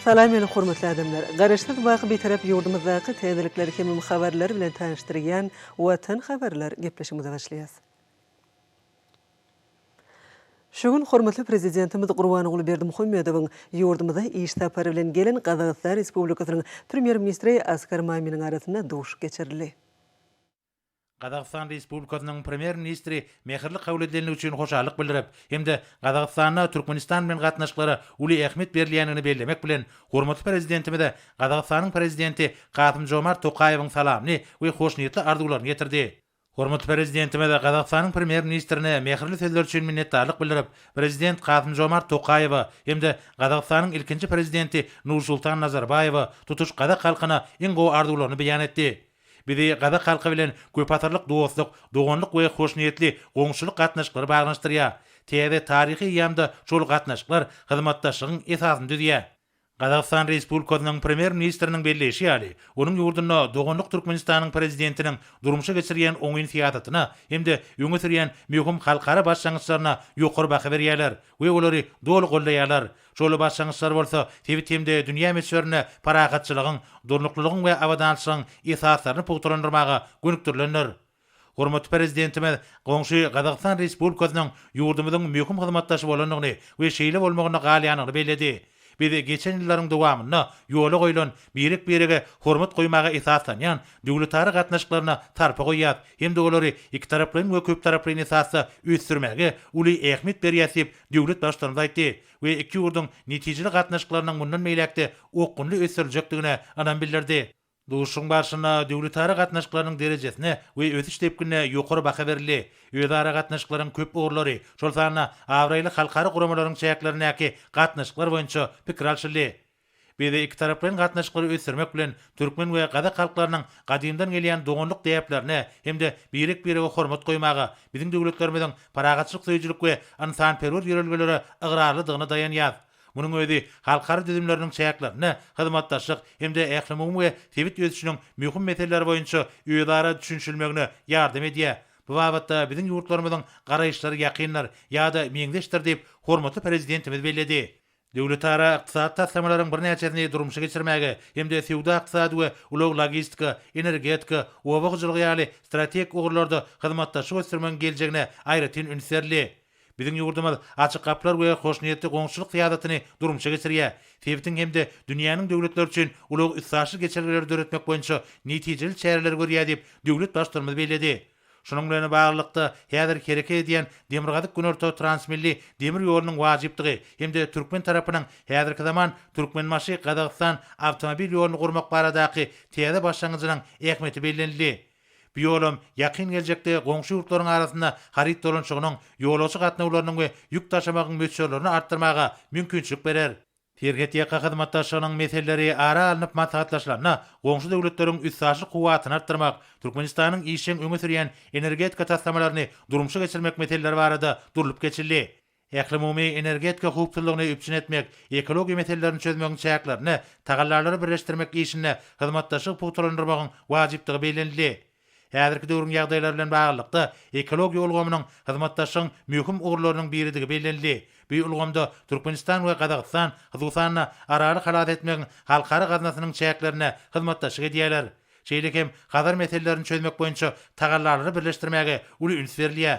Salam ýene hormatly adamlar. Garaşsyk wagt betarap ýurdumyzdaky täzelikleri hemem habarlar bilen tanıştyrýan Watan habarlar gepleşigimize başlaýas. Şogun hormatly prezidentimiz Gurbanoğlu Berdimuhammedowyň ýurdumyza iş tapary bilen gelen Gazagystan Respublikasynyň premier ministri Askar Maminiň arasynda duş geçirildi. Qazaqstan Respublikasynyň premier ministri mehirli kabul edilenligi üçin hoşallyk bildirip, hemde Qazaqstana Türkmenistan bilen gatnaşyklary uly ähmiýet berilýänini bellemek bilen hormatly prezidentimize Qazaqstanyň prezidenti Kasym-Jomart Tokaýewiň salamny we hoşnýetli arzuwlaryny ýetirdi. Hormatly prezidentimize Qazaqstanyň premier ministrine mehirli sözler üçin minnetdarlyk bildirip, prezident Kasym-Jomart Tokaýew hemde Qazaqstanyň ilkinji prezidenti Nursultan Nazarbayew tutuş Qazaq halkyna iň gowy arzuwlaryny beýan etdi. Bizi Qazaq halky bilen köpatyrlyk dostluk, dogonlyk we hoşnýetli goňşulyk gatnaşyklary baglanşdyrýar. Täze taryhy ýamda şol gatnaşyklar hyzmatdaşlygyň esasyny düzýär. Qazaqstan Respublikasynyň premier ministriniň belleşi ýaly, onuň ýurduna dogonlyk Türkmenistanyň prezidentiniň durmuşa geçirýän oň inisiýatiwyna hemde ýöňe sürýän möhüm halkara başlangyçlaryna ýokary baha berýärler we olary doly gollaýarlar. Şol başlangyçlar bolsa hemde dünýä meşhurine paragatçylygyň, durnuklygyň we awadançylygyň esaslaryny pogtalandyrmaga gönükdirlenler. Hormatly prezidentimiz goňşy Qazaqstan Respublikasynyň ýurdumyzyň möhüm hyzmatdaşy bolanyny we şeýle bolmagyny galýanyny bellädi. Biz geçen ýyllaryň dowamynda ýola goýulan birek-birege hormat goýmaga esaslanýan döwletary gatnaşyklaryna tarpy goýýar. Hem de olary iki taraplyň we köp taraplyň esasy üýtdirmäge uly ähmiýet berýäsip döwlet başlaryna aýtdy we iki ýurdun netijeli gatnaşyklarynyň mundan meýlekde okunly ösüriljekdigine anam bildirdi. Duşun başına döwletary gatnaşyklarynyň derejesine we ötüş tepkine ýokary baha berildi. Öýdara gatnaşyklaryň köp orlary, şol sana awraýly halkary guramalaryň çäklerindäki gatnaşyklar boýunça pikir alşyldy. Biz iki taraplyň gatnaşyklary ösürmek bilen türkmen we Qazaq halklarynyň gadymdan gelýän dogonlyk diýiplerini hemde birek-birege hormat goýmaga biziň döwletlerimiziň paragatçylyk söýjülük we ansanperwer ýörelgeleri ıgrarlydygyna dayanýar. Munun özi halkary düzümleriniň çäklerini hyzmatdaşlyk hemde ähli we tebit ýötüşiniň möhüm meseleleri boýunça öýdara düşünşilmegine ýardam edýär. Bu wagtda biziň ýurtlarymyzyň garaýşlary ýakynlar ýa-da meňdeşdir diýip hormatly prezidentimiz belledi. Döwletara ykdysat taslamalaryň bir näçesini durmuşa geçirmäge hemde sewda ykdysady we ulug logistika, energetika, owagçylyk ýaly strategik ugrlarda hyzmatdaşyk ösürmeň geljegine aýratyn ünserli. Biziň ýurdumyz açyk kaplar we hoşnýetli goňşulyk syýasatyny durmuşa geçirýär. Sebäpden hemde dünýäniň döwletleri üçin ulug yssaşly geçerleri döretmek boýunça netijeli çäreler görýär diýip döwlet başlarymyz belledi. Şunun bilen baglykda häzir kerek edýän Demirgazyk Günorta transmilli demir ýolunyň wajypdygy hemde türkmen tarapynyň häzirki zaman Türkmenmaşy Qazaqstan awtomobil ýoluny gurmak baradaky täze başlangyjynyň ähmiýeti bellenildi. Bu ýolum ýakyn geljekde goňşy ýurtlaryň arasynda harit dolanşygynyň, ýolajy gatnawlarynyň we ýük taşamagyň möçürlerini artdyrmaga mümkinçilik berer. Tergetiýe hyzmatdaşlygynyň meseleleri ara alınıp maslahatlaşylarna goňşy döwletleriň üssaşy kuwatyny artdyrmak, Türkmenistanyň işiň öňe sürýän energetika taslamalaryny durmuşa geçirmek meseleleri barada durulup geçildi. Ähli energetika hukukçylygyny üpçün etmek, ekologiýa meselelerini çözmegiň çäklerini, tagallarlary birleşdirmek işine hyzmatdaşlyk pogtalandyrmagyň wajypdygy bellenildi. Häzirki döwrüň ýagdaýlary bilen baglykda ekologiýa ulgamynyň hyzmatdaşlygyň möhüm ugrlarynyň biridigi bellenildi. Bu ulgamda Türkmenistan we Qazaqstan hyzmatdaşlygyny arary halat etmegiň halkary gaznasynyň çäklerine hyzmatdaşlyk edýärler. Şeýlekem hazır meselelerini çözmek boýunça tagallarlary birleşdirmäge uly üns berilýär.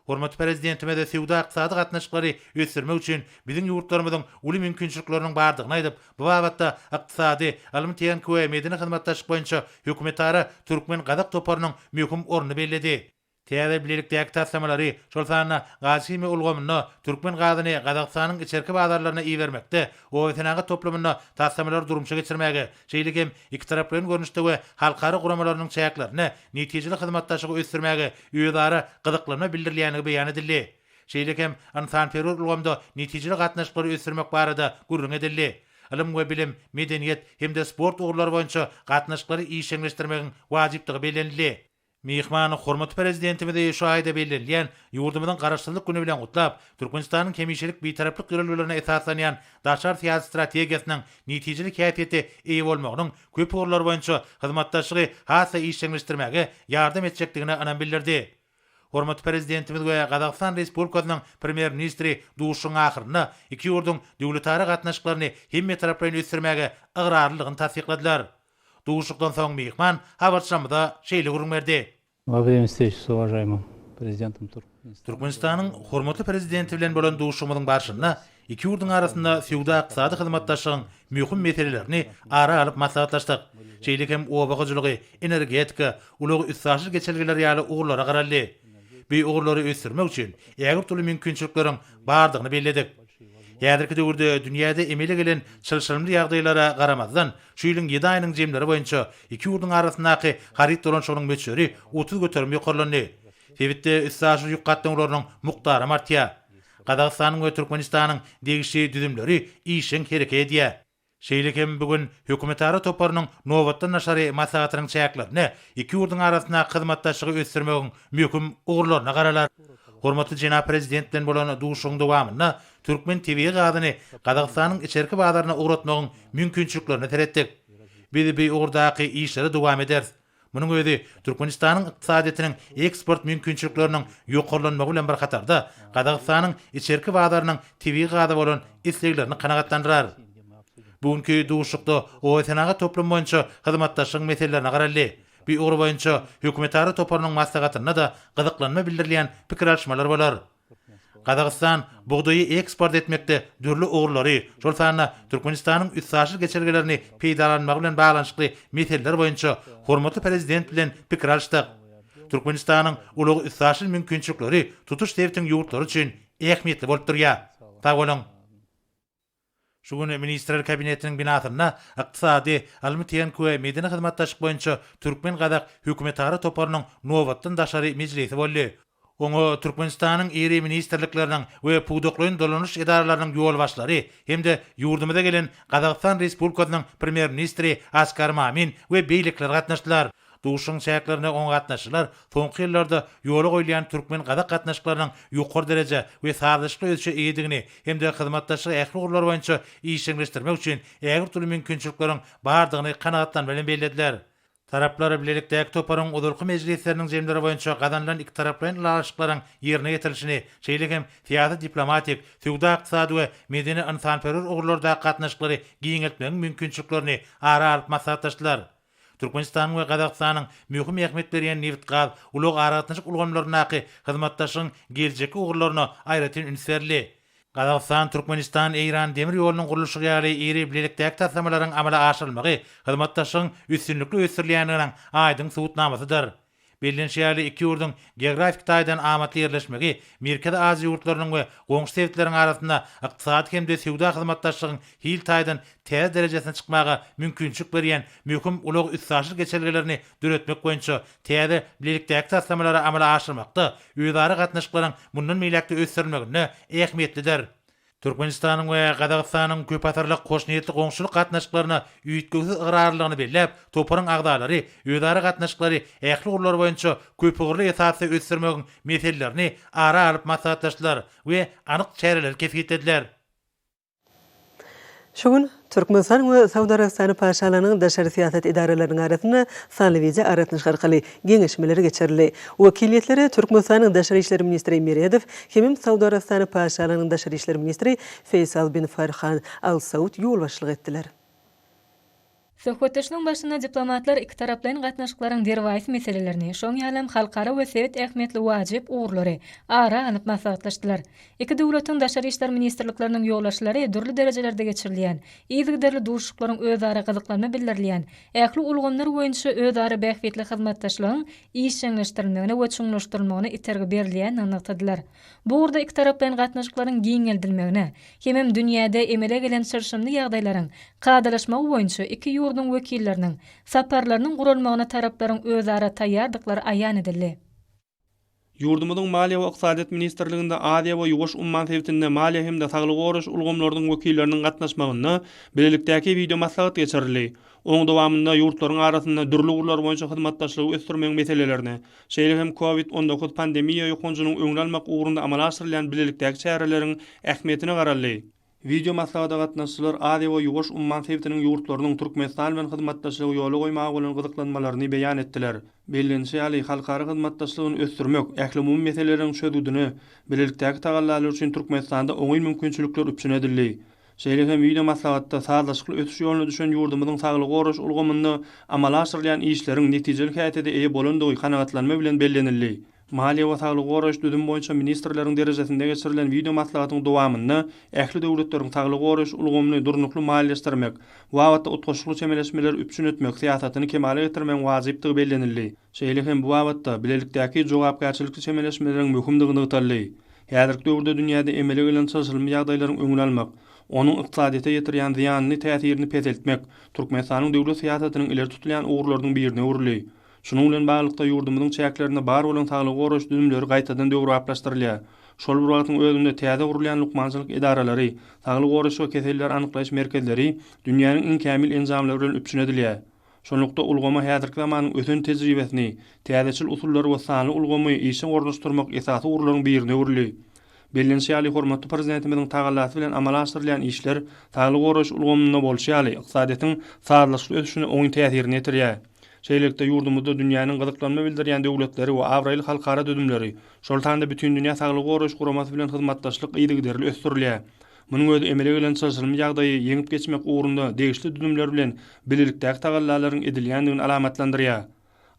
Hormatly prezidentimize sewda ykdysady gatnaşyklary ösürmek üçin biziň ýurtlarymyzyň uly mümkinçilikleriniň bardygyny aýdyp, bu wagtda ykdysady, alym-täňki we medeni hyzmatdaşlyk boýunça hökümetara Türkmen Qazaq toparynyň möhüm orny belledi. Täze bilelikdäki taslamалary şol sana gazymy ulgamyna Türkmen gazyny Qazaqstanyň içerki bazarlaryna iýermekde, o etnaga toplamyna taslamалary durmuşa geçirmäge, şeýlekem iki taraplyň görnüşde we halkary guramalarynyň çäklerini netijeli hyzmatdaşlygy ösürmäge ýöýdara gyzyklanyma bildirilýänligi beýan edildi. Şeýlekem ansanperwer ulgamda netijeli gatnaşyklary ösürmek barada gurrun edildi. Ilim we bilim, medeniýet hemde sport ugrulary boýunça gatnaşyklary işleňleşdirmegiň wajypdygy bellenildi. Mihmany hormatly prezidentimize şu aýda bellenilýän ýurdumyzyň garaşsyzlyk güni bilen gutlap, Türkmenistanyň kemişilik bitaraplyk ýörelgelerine esaslanýan daşar siýasat strategiýasynyň netijeli käýfiýeti eýe bolmagynyň köp orlar boýunça hyzmatdaşlygy hasa işleňleşdirmäge ýardam etjekdigine anam bildirdi. Hormatly prezidentimiz we Gazaqstan Respublikasynyň premier ministri duşuň ahyryna iki ýurdun döwletara gatnaşyklaryny hemme taraplarynı ösürmäge ıgrarlygyny tasdikladylar. Duşukdan soň mehman habarçamyda şeýle gurulmerdi. Во время встречи с уважаемым президентом Туркменистана. Türkmenistanyň hormatly prezidenti bilen bolan duşumyň barşyna iki ýurdun arasynda süýda ykdysady hyzmatdaşlygyň mühim meselelerini ara alyp maslahatlaşdyk. Şeýle hem obagyjylygy, energetika, uly üssaşyl geçelgiler ýaly ugurlara garaldy. Bu ugurlary ösürmek üçin ägir türlü mümkinçilikleriň bardygyny belledik. Ýa-da döwürde dünýäde emele gelen çylşyrymly ýagdaýlara garamazdan şu ýylyň 7 aýynyň jemleri boýunça iki ýurdun arasyndaky harit dolanşygynyň möçleri 30 göterme ýokarlandy. Sebitde üssaşyl ýukgatdyňlarynyň muktary artýar. Gazaqstanyň we Türkmenistanyň degişi düzümleri işiň hereket edýär. Şeýle hem bugün hökümetara toparynyň nowatdan naşary maslahatynyň çäklaryny iki ýurdun arasynda hyzmatdaşlygy ösürmegiň möhüm ugurlaryna garalar. Hormatly jenap prezident bilen bolan duşuň dowamyna Türkmen TV gadyny Gazaqstanyň içerki bazaryna ugratmagyň mümkinçiliklerini teretdik. Biz bu ugurdaky işleri dowam eder. Munyň özi Türkmenistanyň ykdysadynyň eksport mümkinçilikleriniň ýokarlanmagy bilen bir hatarda Gazaqstanyň içerki bazarynyň TV gady bolan isleglerini kanagatlandyrar. Bugünkü duşukda o senaga toplum boýunça hyzmatdaşlyk meselelerini garaldy. Bu ugur boýunça hökümetara toparynyň maslahatyna da gyzyklanma bildirilýän pikir alşmalar bolar. Gazaqstan buğdaýy eksport etmekde dürli ugurlary, şol sanyna Türkmenistanyň üssaşyl geçergilerini peýdalanmagy bilen baglanyşykly meseleler boýunça hormatly prezident bilen pikir alşdyk. Türkmenistanyň uly üssaşyl mümkinçilikleri tutuş devletiň ýurtlary üçin ähmiýetli bolup durýar. Sag bolun. Şu gün Ministrler Kabinetiniň binasyna ykdysady, almy-teňki we medeni hyzmatdaşlyk boýunça Türkmen Gazaq hökümetara toparynyň nowatdan daşary mejlisi boldy. Oňa Türkmenistanyň iri ministrlikleriniň we puwduklyň dolanyş edaralarynyň ýol başlary hemde ýurdumyza gelen Gazaqstan Respublikasynyň premier ministri Askar Mamin we beýlikler gatnaşdylar. Duşuň çäklerine oň gatnaşylar soňky ýyllarda ýola goýulan Türkmen Gazaq gatnaşyklarynyň ýokary derejä we sadyşly ölçü eýdigini hemde hyzmatdaşlyk ähli ugurlar boýunça işleňleşdirmek üçin ägir türlü mümkinçilikleriň bardygyny kanagatlan bilen bellädiler. Taraplar bilelikdäki toparyň uzurky mejlisleriniň jemleri boýunça gazanlan iki taraplaryň laşyklaryň ýerine ýetirilişini, şeýle hem siýasy diplomatik, süýda ykdysady we medeni ynsanperwer ugurlarda gatnaşyklary giňeltmegiň mümkinçiliklerini ara alyp maslahatlaşdylar. Türkmenistan we Gazaqstanyň möhüm ähmiýet berýän neft gaz, ulug aratnaşyk ulgamlarynaky hyzmatdaşyň geljeki ugurlaryna aýratyn ünsärli. Gazaqstan, Türkmenistan, Iran demir ýolunyň gurulşy ýaly iri bilelikdäki taslamalaryň amala aşyrylmagy hyzmatdaşyň üstünlikli ösürilýäniniň aýdyň subutnamasydyr. Bellenşýäli iki ýurdun geografik taýdan amatly ýerleşmegi Merkezi Aziýa ýurtlarynyň we goňşy devletleriň arasynda ykdysady hemde süýda hyzmatdaşlygyň hil taýdan täze derejesine çykmaga mümkinçilik berýän möhüm ulug üssaşyl geçergilerini döretmek boýunça täze bilelikdäki taslamалary amala aşyrmakda öýdary gatnaşyklaryň mundan meýlekde ösürilmegine ähmiýetlidir. Türkmenistanyň we Gazaqstanyň köp asarlyk hoş niýetli goňşulyk gatnaşyklaryna üýtgüsi ıgrarlygyny bellep, toparyň agdalary, öýdary gatnaşyklary ähli ugurlar boýunça köp ugurly esasy ösürmegiň meselelerini ara alyp maslahatlaşdylar we anyk çäreler kesgitdiler. Şu gün Türkmenistan we Saudy Arabistany paşalarynyň daşary siýasat idaralarynyň arasynda sanly wize aratnaşyk arkaly geňeşmeleri geçirildi. Wekiliyetleri Türkmenistanyň daşary işleri ministri Meredow hem Saudy Arabistany paşalarynyň daşary işleri ministri Feysal bin Farhan Al Saud ýol başlyk etdiler. Söhbetleşiniň başynda diplomatlar iki taraplaryň gatnaşyklaryň derwaýy meselelerini, şoň ýalem halkara we sewet ähmiýetli wajyp ugurlary ara anyp maslahatlaşdylar. Iki döwletiň daşary işler ministrlikleriniň ýollaşlary dürli derejelerde geçirilýän, ýygydarly duşuklaryň özara gyzyklanma bildirilýän, ähli ulgamlar boýunça özara bähwetli hyzmatdaşlygyň işleňleşdirilmegine we çuňlaşdyrylmagyna itergi berilýän anlatdylar. Bu urda iki taraplaryň gatnaşyklaryň giňeldilmegine, hem dünýäde emele gelen çylşymly ýagdaýlaryň kadalaşmagy boýunça iki ýurdun wekilleriniň saparlarynyň gurulmagyna taraplaryň özara taýýardyklary aýan edildi. Ýurdumyzyň Maliýe we Ykdysadyýat ministrliginde Aziýa we Ýuwaş umman sebitinde maliýe hemde saglyk goruş ulgamlarynyň wekilleriniň gatnaşmagyna bilelikdäki video maslahat geçirildi. Oň dowamında ýurtlaryň arasynda dürli ugurlar boýunça hyzmatdaşlygy ösdürmegiň meselelerini, şeýle hem COVID-19 pandemiýa ýokunjunyň öňüne almak ugurunda amala aşyrylýan bilelikdäki çäreleriň ähmiýetine garaldy. Video maslahata gatnaşçylar ady we ýuwaş umman sebitiniň ýurtlarynyň Türkmenistan bilen hyzmatdaşlygy ýoly goýmagy bolan gyzyklanmalaryny beýan etdiler. Bellenşi ýaly halkara hyzmatdaşlygyny ösdürmek, ähli umum meseleleriň çözdüdüni, bilelikdäki tagallar üçin Türkmenistanda oňy mümkinçilikler üçin edildi. Şeýle video maslahatda sağlaşykly ötüş ýoluna düşen ýurdumyzyň saglygy goraş ulgamyny amala aşyrýan işleriň netijeli häýetde eýe bolandygy kanagatlanma bilen bellenildi. Maliýe we saglygy goraş düzüm boýunça ministrleriň derejesinde geçirilen video maslahatynyň dowamyny ähli döwletleriň saglygy goraş ulgamyny durnukly maliýeleşdirmek, wagtda utgaşykly çemeleşmeler üçin etmek siýasatyny kemale getirmek wazypdygy bellenildi. Şeýle hem bu wagtda bilelikdäki jogapgarçylykly çemeleşmeleriň möhümdigini ýytaldy. Häzirki döwürde dünýäde emele gelen çözülme ýagdaýlaryň öňüne almak, onuň ykdysadyta ýetirýän ziýanyny täsirini pezeltmek Türkmenistanyň döwlet siýasatynyň ileri tutulýan uğurlarynyň birine uruly. Şunun bilen baglykda ýurdumyzyň çäklerine bar bolan saglygy goraş düzümleri gaýtadan döwraplaşdyrylýar. Şol bir wagtyň özünde täze gurulýan lukmançylyk idaralary, saglygy goraş we keseller anyklaş merkezleri dünýäniň iň kämil enzamlary bilen üpçün edilýär. Şonlukda ulgama häzirki zamanyň ötün tejribesini, täzeçil usullary we sanly ulgamy işe ornaşdyrmak esasy urularyň birine uruly. Bellenşi ýaly hormatly prezidentimiziň tagallasy bilen amala aşyrylýan işler saglygy goraş ulgamyna bolşýaly ykdysadyň sağlaşykly ötüşine oň täsirini ýetirýär. Şeýlelikde ýurdumyzda dünýäniň gyzyklanma bildirýän döwletleri we awraýly halkara düzümleri, şol tanda bütün dünýä saglygy goraş guramasy bilen hyzmatdaşlyk ýygyderli ösdürilýär. Munyň özi emele gelen çözülme ýagdaýy ýeňip geçmek ugrunda degişli düzümler bilen bilelikdäki tagallalaryň edilýändigini alamatlandyrýar.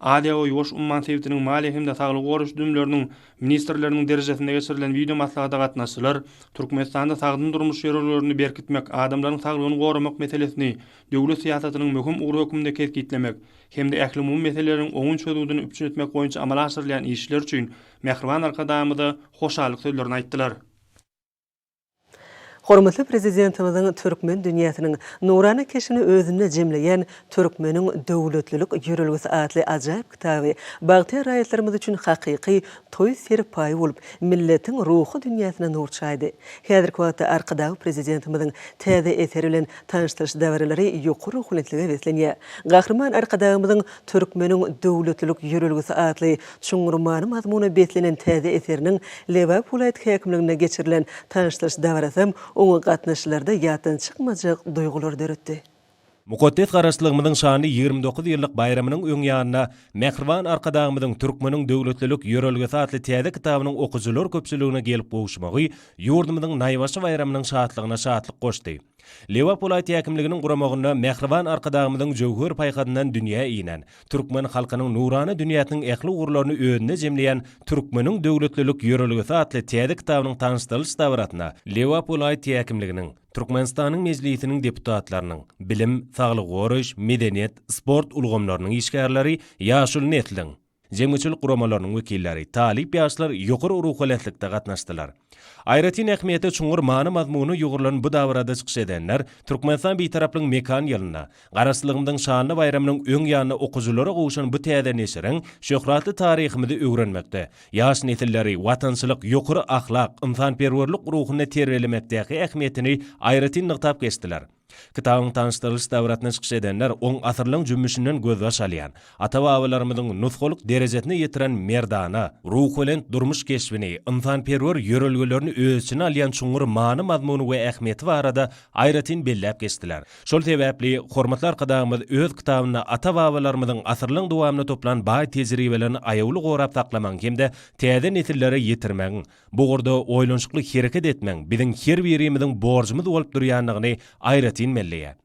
Ady we ýuwaş umman sebitiniň maliýe hemde saglygy goraş düzümleriniň ministrleriniň derejesinde geçirilen video maslahata gatnaşçylar Türkmenistanda sagdyn durmuş ýerlerini berkitmek, adamlaryň saglygyny goramak meselesini döwlet siýasatynyň möhüm ugur hökmünde ketgitlemek hemde ähli umum meseleleriň oňun çözüldüni üpçün etmek boýunça amala aşyrylýan işler üçin Mehriban arkadaşymyza hoşallyk sözlerini aýtdylar. Hormatly prezidentimizin Türkmen dünýäsiniň nurany keşini özünde jemleýän Türkmeniň döwletlilik ýörelgesi adly ajaýyp kitaby bagty raýatlarymyz üçin hakyky toý serpaý bolup milletiň ruhy dünýäsine nur çaýdy. Häzirki wagtda arkadagy prezidentimizin täze eseri bilen tanıştyryş däwrleri ýokary huletlige beslenýär. Gahrman arkadagymyzyň Türkmeniň döwletlilik ýörelgesi adly çuňurmany mazmuny betlenen täze eseriniň Lewap vilayet häkimligine geçirilen tanıştyryş däwresi oňa gatnaşylarda ýatdan çykmajak duýgular döretdi. Mukaddes garaşlygymyzyň şany 29 ýyllyk bayramynyň öňýanyna Mehriban arkadagymyzyň Türkmeniň döwletlilik ýörelgesi adly täze kitabynyň okujylar köpçüligine gelip gowuşmagy ýurdumyzyň naýbaşy bayramynyň şatlygyna şatlyk goşdy. Lewap vilayet häkimliginiň guramagyna Mehriban arkadagymyzyň jöwher paýgadyndan dünýä inen Türkmen halkynyň nurany dünýäniň ähli ugurlaryny özüne jemleýän Türkmeniň döwletlilik ýörelgesi adly täze kitabynyň tanışdyryş dawratyna Lewap vilayet häkimliginiň Türkmenistanyň mejlisiniň deputatlarynyň bilim, saglyk goraş, medeniýet, sport ulgamlarynyň işgärleri ýaşul netliň jemgyçilik guramalarynyň wekilleri, talip ýaşlar ýokary ruhlatlikda gatnaşdylar. Aýratyn ähmiýeti çuňur many mazmuny ýugurlaryň bu davrada çykyş edenler Türkmenistan beýtaraplyň mekan ýylyna, garaşlygymyzyň şanly bayramynyň öňýanyna okujulara gowuşan bu täze nesiriň şöhratly taryhymy öwrenmekde. Ýaş nesilleri watançylyk, ýokary ahlak, insanperwerlik ruhyny terbiýelemekdäki ähmiýetini aýratyn nykdap geçdiler. Kitabyň tanışdyryş dawratyna çykyş edenler oň asyrlyň jümmüşinden gözbaş alýan, ata-babalarymyzyň nusgalyk derejesine ýetiren merdana, ruh bilen durmuş geçbini, insanperwer ýörelgelerini özüne alýan çuňur many mazmuny we ähmiýeti barada aýratyn belläp geçdiler. Şol sebäpli hormatly arkadagymyz öz kitabyna ata-babalarymyzyň asyrlyň dowamyna toplan baý tejribelerini aýawly gorap saklamaň hemde täze nesillere ýetirmäň, bu gorda oýlanşykly hereket etmäň biziň her birimiziň borjumyz bolup durýanlygyny aýratyn melliye.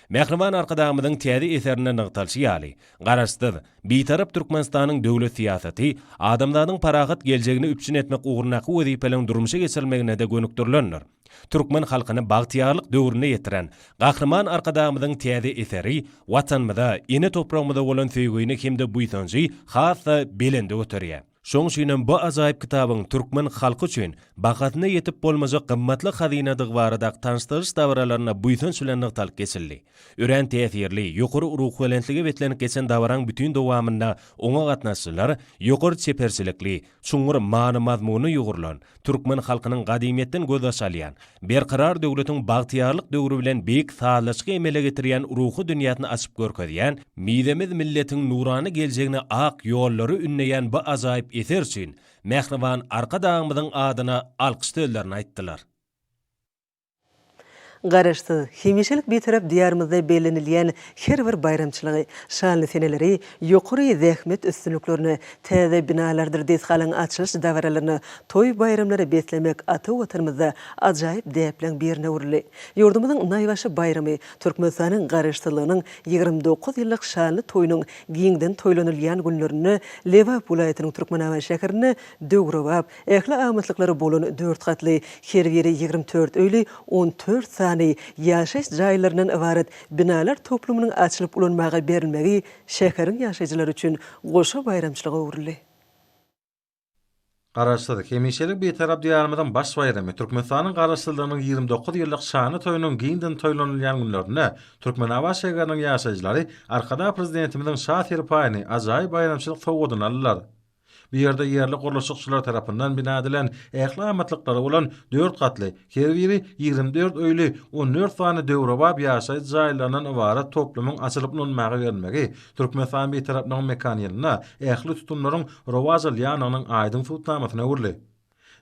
Mehriban arkadagymyzyň täze eserine nygtalşy ýaly. Garaşdyr, beýtarap Türkmenistanyň döwlet siýasaty adamlaryň parahat geljegini üpçün etmek ugrunaky wezipeleň durmuşa geçirilmegine de gönükdirlenler. Türkmen halkyny bagtyarlyk döwrüne ýetiren Gahrman arkadagymyzyň täze eseri watanmyda, ine topragymyda bolan söýgüni hemde buýsanjy hassa belende göterýär. Şoň şeýlen bu ajaýyp kitabyň Türkmen halky üçin bagatyna ýetip bolmajak gymmatly hazinadyg barada tanışdyryş dawralaryna buýsan bilen nyktalyk geçildi. Ören täsirli, ýokary ruh bilenligi betlenip geçen dawraň bütün dowamynda oňa gatnaşylar ýokary çeperçilikli, çuňur many mazmuny ýugurlan, Türkmen halkynyň gadymyetden gözbaş alýan, berqarar döwletiň bagtyarlyk döwrü bilen beýik sağlaşyk emele getirýän ruhy dünýäni açyp görkezýän, miýdemiz milletiň nurany geljegine ak ýollary ünleýän bu ajaýyp eser üçin Mehriban arkadagymyzyň adyna alkyş sözlerini aýtdylar. garaşsyz, hemişelik bir taraf diyarımızda bellenilýän her bir bayramçylygy, şanly seneleri, ýokary zähmet üstünlüklerini, täze binalardyr deshalan açylyş dawaralaryny, toy bayramlary betlemek ata watanymyzda ajaýyp däplen birine urly. Ýurdumyzyň naýbaşy bayramy Türkmenistanyň garaşsyzlygynyň 29 ýyllyk şanly toýunyň giňden toýlanylýan günlerini Lewap welaýatynyň Türkmenawa şäherine döwrewap, ähli amatlyklary bolan 4 gatly, her biri 24 öýli, 14 sany ýaşaş jaýlarynyň ibaret binalar toplumynyň açylyp ulanmagy berilmegi şäheriň ýaşaýjylary üçin goşa bayramçylyga urly. Garaşsyzlyk hemişelik bir tarap diyarymyzyň baş bayramy Türkmenistanyň garaşsyzlygynyň 29 ýyllyk şany toýunyň giňden toýlanylýan günlerine Türkmenawa şäheriniň ýaşaýjylary arkada prezidentimiziň şahsyr paýyny ajaýyp bayramçylyk sowgadan aldylar. Bir ýerde ýerli guruluşçylar tarapyndan bina edilen ähli amatlyklara bolan 4 gatly, her biri 24 öýli, 14 sany döwrewap ýaşaýy jaýlarynyň ibaret toplumyň açylyp ulanmagy berilmegi Türkmenistan bir tarapynyň mekaniýalyna, ähli tutumlaryň rowajylýanynyň aýdyn tutamasyna urly.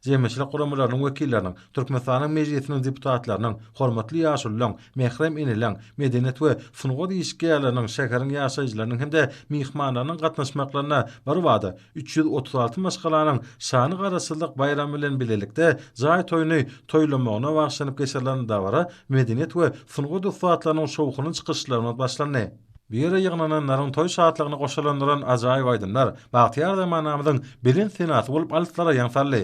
Jemgyýetçilik guramalarynyň wekilleriniň, Türkmenistanyň mejlisiniň deputatlarynyň, hormatly ýaşulyň, mehrem inileň, medeniýet we sungat işgärläriniň, şäheriň ýaşaýjylarynyň hemde mihmanlarynyň gatnaşmaklaryna bir wada 336 maşgalanyň şany garaşsyzlyk bayramy bilen bilelikde jaý toýuny toýlamagyna bagşlanyp geçirilen dawara medeniýet we sungat ustatlarynyň şowkunyň çykyşlaryna başlandy. Bir ýygnananlaryň toý şatlygyny goşalandyran ajaýyp aýdymlar, Bagtyar zamanamyzyň bilen senat bolup altylara ýaňsarly.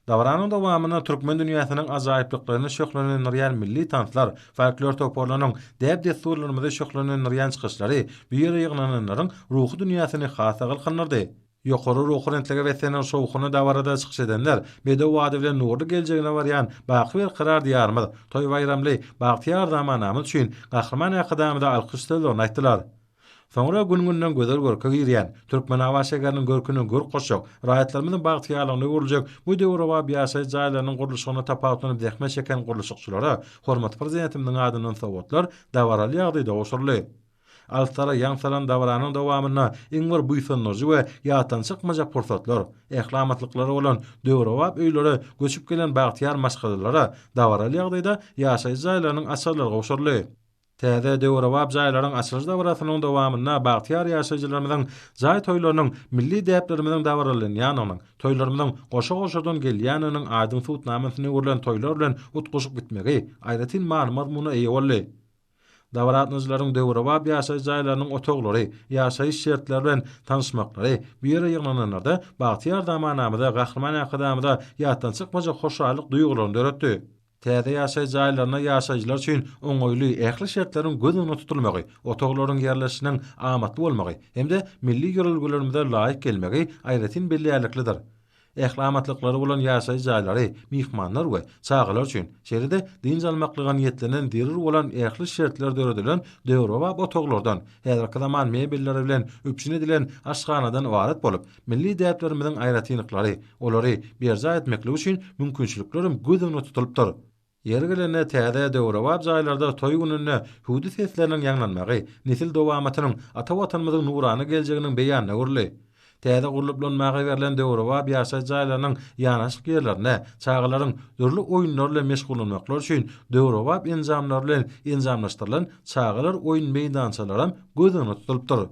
Dawaranyň dowamyna türkmen dünýäsiniň ajaýyplyklaryny şöhlenlendirýän milli tantlar, folklor toparlanyň däp desturlarymyzda şöhlenlendirýän çykyşlary bir ýygnananlaryň ruhy dünýäsini hasa kılgynlardy. Ýokary ruhy rentlege we senen şowkuny dawarada çykyş edenler, bede wady bilen nurly geljegine barýan baky bir karar diýarmyz, toy bayramly Bagtyar zamanamyz üçin gahrman ýakydamyda alkyşlaryny aýtdylar. Sonra gün-günden gözel görke girýän Türkmenawa şäheriniň görküni gör goşak, raýatlarymyzyň bagtyýalygyny görüljek bu döwrewap ýaşaý jaýlarynyň gurulşygyna tapagyny dähme çeken gurulşykçylara hormat prezidentimiň adyndan sowgatlar dawaraly ýagdaýda oşurly. Altyara ýaňsalan dawaranyň dowamyna iňwer buýsanlygy we ýatan çykmajak pursatlar, ählamatlyklary bolan döwrewap öýlere göçüp gelen bagtyar maşgalalara dawaraly ýagdaýda ýaşaý jaýlarynyň açarlarga oşurly. Täze döwrewap jaýlaryň açylyş dawrasynyň dowamyna bagtyar ýaşaýjylarymyzyň jaý toýlarynyň milli däplerimiziň dawaralanyanyň, toýlarymyzyň goşa-goşadan gelýäniň aýdyn tutnamasyny görülen toýlar bilen utguşyp bitmegi aýratyn mazmuna eýe boldy. Dawaratnyjylaryň döwrewap ýaşaýy jaýlarynyň otoglary, ýaşaýyş şertleri bilen tanışmaklary bir ýygnanlarda bagtyar zamanamyda gahrman ýakydamyda ýatan çykmajak hoşallyk duýgularyny döretdi. Täze ýaşaýy jaýlaryna ýaşaýjylar üçin oňoýly ähli şertleriň gözüne tutulmagy, otoglaryň ýerleşiginiň amatly bolmagy hemde milli ýörelgelerimizde laýyk gelmegi aýratyn belliliklidir. Ähli amatlyklary bolan ýaşaýy jaýlary, mihmanlar we çağalar üçin şehride din jalmaklyga niýetlenen dirir bolan ähli şertler döredilen döwrewap otoglardan, häzirki zaman mebelleri bilen üpçün edilen aşganadan ibaret bolup, milli däplerimiziň aýratynlyklary, olary berja etmeklik üçin mümkinçiliklerim gözüne tutulupdyr. Ýergelene täze döwrewap jaýlarda toý gününe hudy sesleriniň ýanglanmagy, nesil dowamatynyň ata watanymyzyň nurany geljeginiň beýanyna görüli. Täze guruluplanmagy berilen döwrewap ýaşaýy jaýlarynyň ýanaşyk ýerlerine, çağalaryň dürli oýunlar bilen meşgul bolmaklar üçin döwrewap enzamlar bilen enzamlaşdyrylan çağalar oýun meýdançalary gözüne tutulupdyr.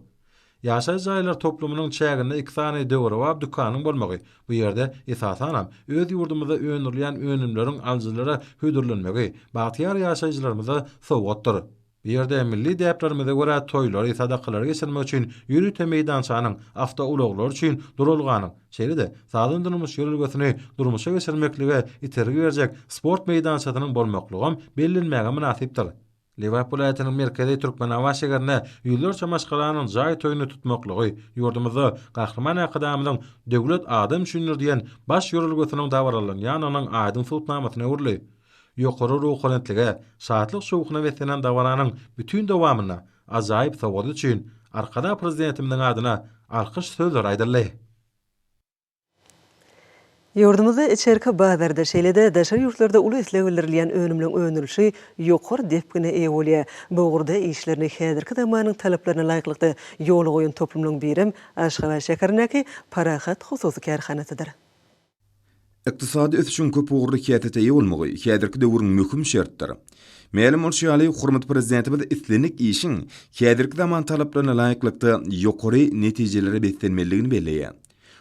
Ýaşaýy jaýlar toplumynyň çäginde iki sany döwrewap dükanyň bolmagy, bu ýerde esasanam öz ýurdumyzda öňürilýän önümleriň aljylara hödürlenmegi, bagtyar ýaşaýjylarymyza sowgatdyr. Bu ýerde milli däplerimize görä toýlar, sadakalar geçirmek üçin ýürüte meýdançanyň afta ulaglar üçin durulganyň, şeýle-de sağlam durmuş ýörelgesini durmuşa geçirmeklige itergi berjek sport meýdançasynyň bolmaklygy bellenmäge münasipdir. Lewap welaýatynyň merkezi Türkmenawa şäherine ýyllarça maşgalanyň jaý toýuny tutmaklygy ýurdumyzda gahrman ýakydamyň döwlet adam düşünür diýen baş ýörelgesiniň dawaralanyanyň aýdyn tutnamasyna urly. Ýokary ruhy rentlege, şatlyk şowkuny wetsenen dawaranyň bütün dowamyna ajaýyp sowgady üçin arkada prezidentimiň adyna alkyş sözler aýdyldy. Ýurdumyzda içerki bazarda şeýle-de daşary ýurtlarda uly islegirilýän önümliň önülşi ýokary depgine eýe bolýar. Bu gurda işlerini häzirki zamanyň talaplaryna laýyklykda ýoly goýan toplumyň birim Aşgabat şäherindäki Parahat hususy kärhanasydyr. Iqtisadi ösüşün köp uğurlu kiýetete bolmagy häzirki döwrüň möhüm şertleri. Mälim bolşaly hormat prezidentimiz islenik işin häzirki zaman talaplaryna laýyklykda ýokary netijelere beslenmeligini belleýär.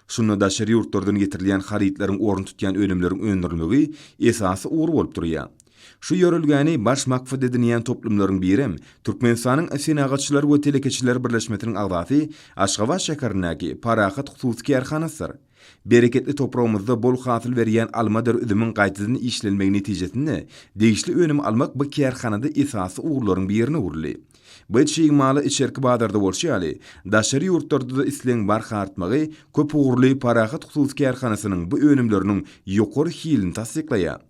Şunu da şerri ýurtlardan getirilýän haritlaryň orun tutýan önümleriň öndürilmegi esasy uğur bolup durýar. Şu ýörülgäni baş maksat edinýän toplumlaryň biri Türkmenistanyň Senagatçylar we Telekeçiler Birleşmesiniň agzasy Aşgabat şäherindäki Parahat Hususy Kärhanasyr. Bereketli toprağımızda bol hasyl berýän almadar üzümüň gaýtadan işlenmegi netijesinde degişli önüm almak bu kärhanada esasy uğurlaryň birini urly. Bu şeýin maly içerki badarda bolşaly, daşary ýurtlarda da isleň barha artmagy köp uğurly Parahat Hususy Kärhanasynyň bu önümleriniň ýokary hilini tasdiklaýar.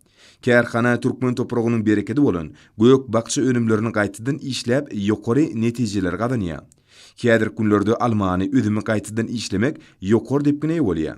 Kärhana Türkmen toprağynyň bereketi bolan gök bakça önümlerini gaýtadan işläp ýokary netijeler gadanýar. Häzir günlerde Almany üzümi gaýtadan işlemek ýokary dep gine bolýar.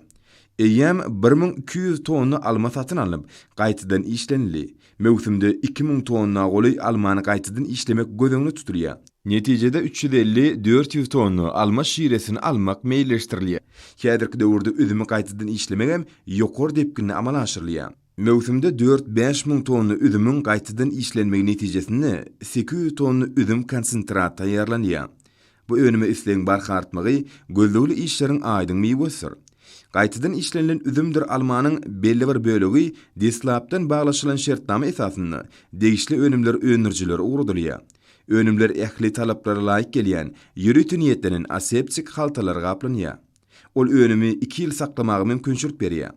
Eýem 1200 tonna alma satyn alyp gaýtadan işlenili. Mewsimde 2000 tonna goly almany gaýtadan işlemek gözüňde tutulýar. Netijede 350-400 tonna alma şiresini almak meýilleştirilýär. Häzirki döwürde üzümi gaýtadan işlemek hem ýokary dep gine amal aşyrylýar. Mewsimde 4-5 min tonna üzümüň gaýtadan işlenmegi netijesinde 800 tonna üzüm konsentrat taýýarlanýar. Bu önüme isleň barha artmagy gözlegli işleriň aýdyň meýwesidir. Gaýtadan işlenilen üzümdir almanyň belli bir bölegi deslapdan baglaşylan şertnama esasynda degişli önümler öňürjileri ugrudylýar. Önümler ähli talaplara laýyk gelýän ýürütü niýetlenen aseptik haltalar gaplanýar. Ol önümi 2 ýyl saklamagy mümkinçilik berýär.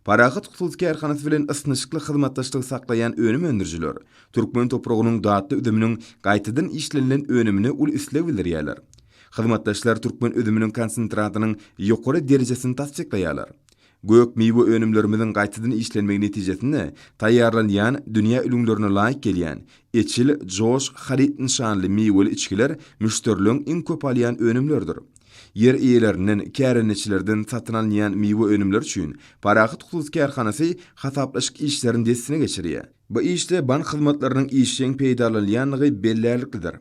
Parahat Hususy Kärhanasy bilen ysnyşykly hyzmatdaşlyk saklayan önüm öňürjiler Türkmen toprağynyň datly üzüminiň gaýtadan işlenilen önümini ul isleg bildirýärler. Hyzmatdaşlar Türkmen üzüminiň konsentratynyň ýokary derejesini tasdiklaýarlar. Gök meýwe önümlerimiziň gaýtadan işlenmegi netijesinde taýýarlanýan dünýä ülümlerine laýyk gelýän eçil, joş, harit nişanly meýweli içkiler müşteriliň iň köp alýan önümlerdir. Yer eýelerinden, kärençilerden satyn alynýan meýwe önümler üçin Parahat Hususy Kärhanasy hasaplaşyk işlerini destine geçirýär. Bu işte bank hyzmatlarynyň işçiň peýdalanýanlygy bellälikdir.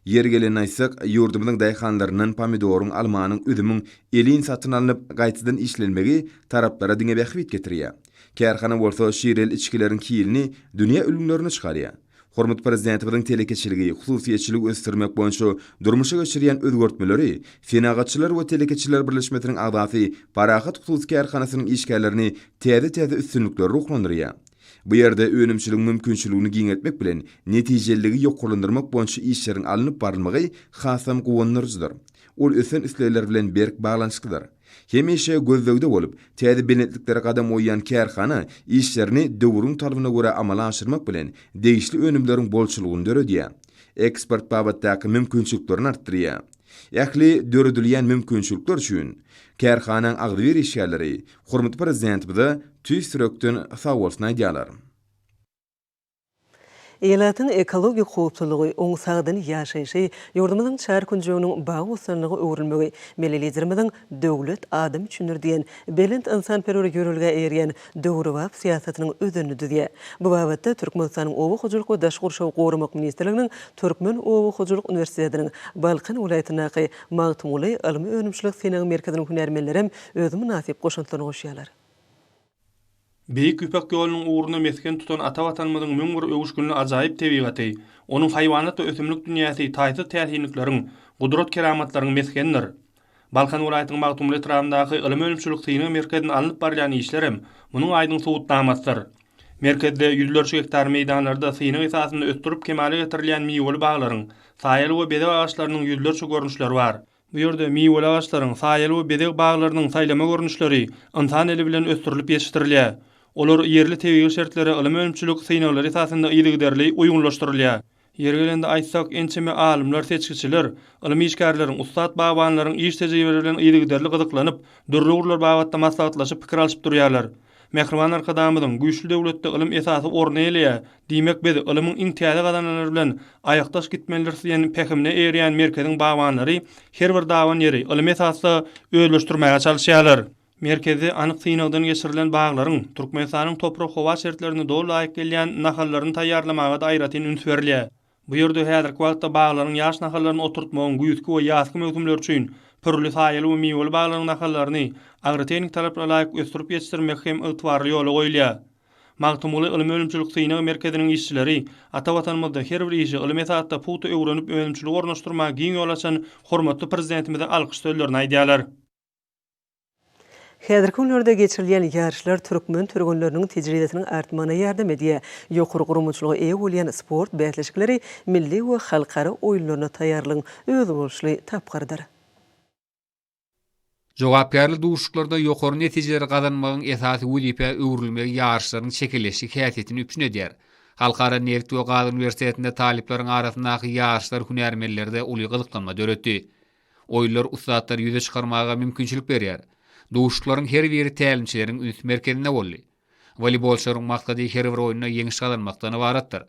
Yer gelen aýsak, ýurdumyzyň daýhanlarynyň pomidoryň, almanyň, üzümüň elin satyn alynyp gaýtadan işlenmegi taraplara diňe bähwit getirýär. Kärhana bolsa şirel içkileriň kilini dünýä ülümlerine çykarýar. Hormat prezidentimiň telekeçiligi, hususiýetçilik ösdürmek boýunça durmuşa geçirýän özgörtmeleri Senagatçylar we Telekeçiler Birleşmesiniň agzasy Parahat Hususy Kärhanasynyň işgärlerini täze üstünlikler ruhlandyrýar. Bu ýerde önümçilik mümkinçiligini giňetmek bilen netijeligi ýokurlandyrmak boýunça işleriň alınıp barylmagy hasam gowunlarjydyr. Ol ösen isleýler bilen berk baglançlydyr. Hemişe gözlegde bolup, täze benetliklere gadam oýan kärhana işlerini döwrüň talabyna görä amala aşyrmak bilen degişli önümleriň bolçulugyny döredýär. Eksport babatdaky mümkinçiliklerini artdyrýar. Ähli döredilýän mümkinçilikler üçin kärhanaň agdyr işgärleri hormat prezidentimize tüýsürekden sawolsna aýdýarlar. Eýalatyň ekologik howpsuzlygy, oň sagdan ýaşaýşy, ýurdumyzyň çar künjeginiň bagy ustanlygy öwrülmegi, melelizirimiziň döwlet adam üçindir diýen belent insan-perwer ýörelge erýän döwrewap siýasatynyň özüni düzýär. Bu babatda Türkmenistanyň Owa Hojalyk we Daşgurşaw Gorumak Ministrliginiň Türkmen Owa Hojalyk Uniwersitetining Balkan welaýatynaky magtumuly ilmi önümçilik senagy merkeziniň hünärmenleri özü münasip goşuntylaryny goşýarlar. Beýik Üpek ýolunyň uğruna mesken tutan ata watanymyzyň müňür öwüşgünli ajaýyp tebigaty, onuň haýwanat we ösümlik dünýäsi taýsy täsirlikleriň, gudrat keramatlaryň meskendir. Balkan welaýatynyň magtumuly etrafyndaky ilmi önümçilik senagy merkezine alınıp barýan işlerim munyň aýdyň sowutnamasydyr. Merkezde ýüzlerçe hektar meýdanlarda senagy esasynda östürip kemale getirilýän meýweli baglaryň, saýaly we bedek agaçlarynyň ýüzlerçe görnüşleri bar. Bu ýerde meýweli agaçlaryň, saýaly we bedek baglarynyň saýlama görnüşleri insan eli bilen östürilip ýetiştirilýär. Olar yerli tebigy şertlere ilmi önümçilik synaglar esasynda ýygderli uýgunlaşdyrylýar. Ýergelende aýtsak, ençeme alymlar, seçkiçiler, ilmi işgärleriň, ustad babanlaryň iş tejribeleri bilen ýygderli gyzyklanyp, dürli urlar babatda maslahatlaşyp pikir alşyp durýarlar. Mehriban arkadamyzyň güýçli döwletde ilim esasy orny elýär. Diýmek biz ilymiň intiýaly gadananlary bilen aýakdaş gitmeler diýen pehimne erýän merkeziň babanlary her bir dawan ýeri ilim esasy öýleşdirmäge çalyşýarlar. Merkezi anyk synagdan geçirilen baglaryň Türkmenistanyň toprak howa şertlerini dolu laýyk gelýän nahallaryny taýýarlamaga da aýratyn üns berilýär. Bu ýerde häzirki wagtda baglaryň ýaş nahallaryny oturtmagyň güýçki we ýazky mewsümleri üçin pürlü saýaly we miweli baglaryň nakallaryny agroteknik talaplara laýyk ösdürip ýetişdirmek hem ygtybarly ýola goýulýar. Magtumuly Ilim Ölümçilik synagy merkeziniň işçileri ata watanymyzda her bir işi ilim esasda putu öwrenip ölümçilik ornaşdyrmagy giň ýol açan hormatly prezidentimize alkyş sözlerini aýdýarlar. Häzirki günlerde geçirilýän ýarşlar türkmen türgünleriniň tejribesiniň artmagyna ýardam edýär. Ýokary gurumçylygy eýe bolýan sport bätleşikleri milli we halkara oýunlaryna taýýarlygyň özü bolşly tapgardyr. Jogapkärlik duşuklarda ýokary netijeleri gazanmagyň esasy wüzipe öwrülmegi ýarşlaryň çekilleşi häsiýetini üpsün edýär. Halkara Nerit we Gazi Üniversitetinde talipleriň arasyndaky ýarşlar hünärmenlerde uly gyzyklanma döretdi. Oýunlar ustadlar ýüze çykarmaga mümkinçilik berýär. Duşuklaryň her biri tälimçileriň üns merkezinde boldy. Voleybolçylaryň maksady her bir oýuna ýeňiş kazanmakdan ibaratdyr.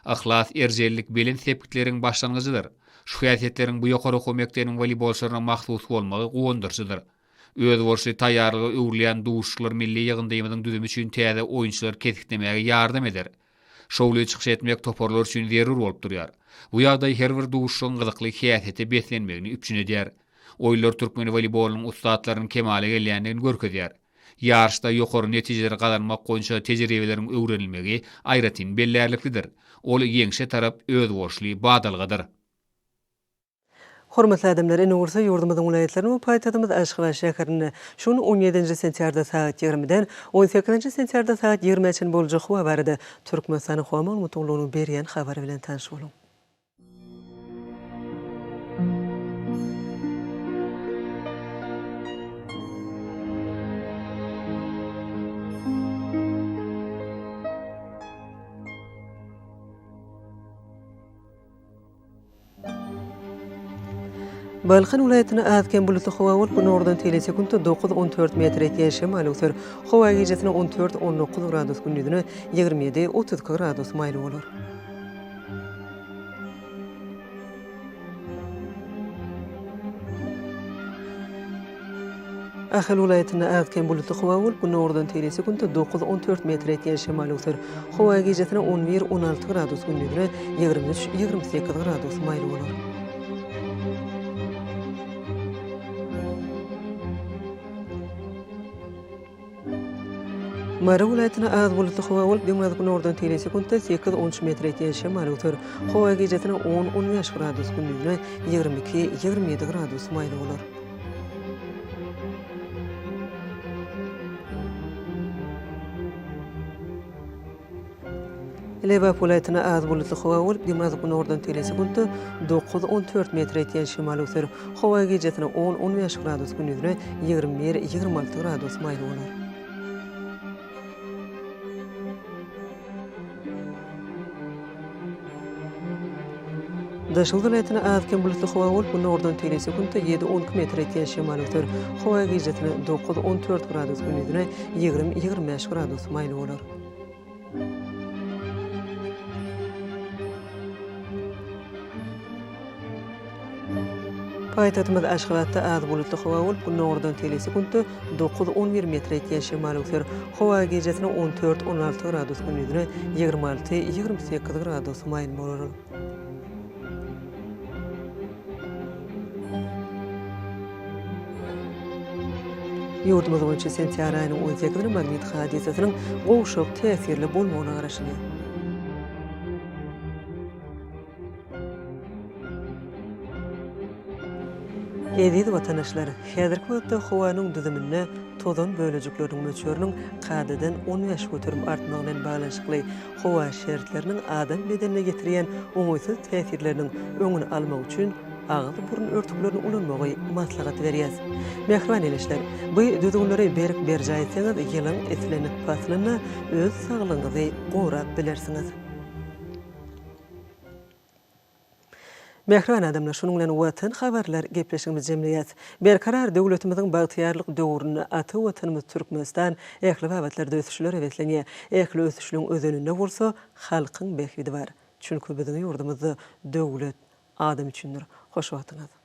Ahlas, erjellik, bilen sepkitleriň başlangyjydyr. Şu häsiýetleriň bu ýokary hömekdeniň voleybolçylaryna mahsus bolmagy gowandyrjydyr. Öz bolşy taýýarlygy öwrülýän duşuklar milli ýygyndymyň düzümi üçin täze oýunçylar kesikdemäge ýardam eder. Şowly çykyş etmek toparlar üçin zerur bolup durýar. Bu ýagdaý her bir duşugyň gyzykly häsiýeti beslenmegini üpsün edýär. Oýlar türkmen voleybolunun ustadlarynyň kemale gelýändigini görkezýär. Ýarşda ýokary netijeleri gazanmak goýunça tejribeleriň öwrenilmegi aýratyn bellärliklidir. Ol ýeňşe tarap öz bolşly badalgydyr. Hormatly adamlar, Ünürse ýurdumyzyň vilayetlerini we paýtagtymyz Aşgabat şäherinde şunu 17-nji sentýarda saat 20-den 18-nji sentýarda saat 20-çe boljak hawa barada Türkmenistanyň hawa maglumatlygyny berýän habary bilen tanış bolun. Balxan vilayatyna azken bulutly hawa bolup nordan telesekundda 9-14 metr etýän şemal öser. Hawa gecesine 14-19 gradus gündüzüne 27-30 gradus maýly bolar. Ahal vilayatyna azken bulutly hawa bolup nordan telesekundda 9-14 metr etýän şemal öser. Hawa gecesine 11-16 gradus gündüzüne 23-28 gradus maýly bolar. Mara vilayatyna az bulutly hawa bolup döňmäzki nordan telesekundda 8-13 metr etýän şemal öter. Hawa gecesine 10-15 gradus gündüzüne 22-27 gradus maýly bolar. Lebap vilayatyna az bulutly hawa bolup döňmäzki nordan telesekundda 9-14 metr etýän şemal öter. Hawa gecesine 10-15 gradus gündüzüne 21-26 gradus maýly bolar. Daşul vilayatyna azken bulutly hawa bolup nordan telesekundda 7-12 metr etýän şemal öter. Hawa gecesine 9-14 gradus gündüzüne 20-25 gradus maýly bolar. Paýtagtymyz Aşgabatda az bulutly hawa bolup nordan telesekundda 9-11 metr etýän şemal öter. Hawa gecesine 14-16 gradus gündüzüne 26-28 gradus maýly bolar. Ýurdumyz boýunça sentýar aýynyň 18-nde magnit hadisasynyň gowşak täsirli bolmagyna garaşylýar. Edil watanaşlar, häzirki wagtda howanyň düzümine tozan bölejikleriniň möçöriniň kadadan 15 götürüm artmagyna baglanyşykly howa şertleriniň adam bedenine getirýän oňaýsız täsirleriniň öňüni almak üçin ağzı burun örtüklerini ulanmagy maslahat berýär. Mehriban eleşler, bu düzgünleri berip berjaýsaňyz ýylyň eslenip paslyna öz saglygyňyzy gorap bilersiňiz. Mehriban adamlar, şunun bilen watan habarlar gepleşigimiz jemleýät. Berkarar döwletimiziň bagtyarlyk döwrüne aty watanymyz Türkmenistan ähli wagtlarda ösüşler ewetlenýär. Ähli ösüşliň özünde bolsa halkyň behidi bar. Çünki biziň ýurdumyzda döwlet adam üçindir. Hoş wagtyňyz.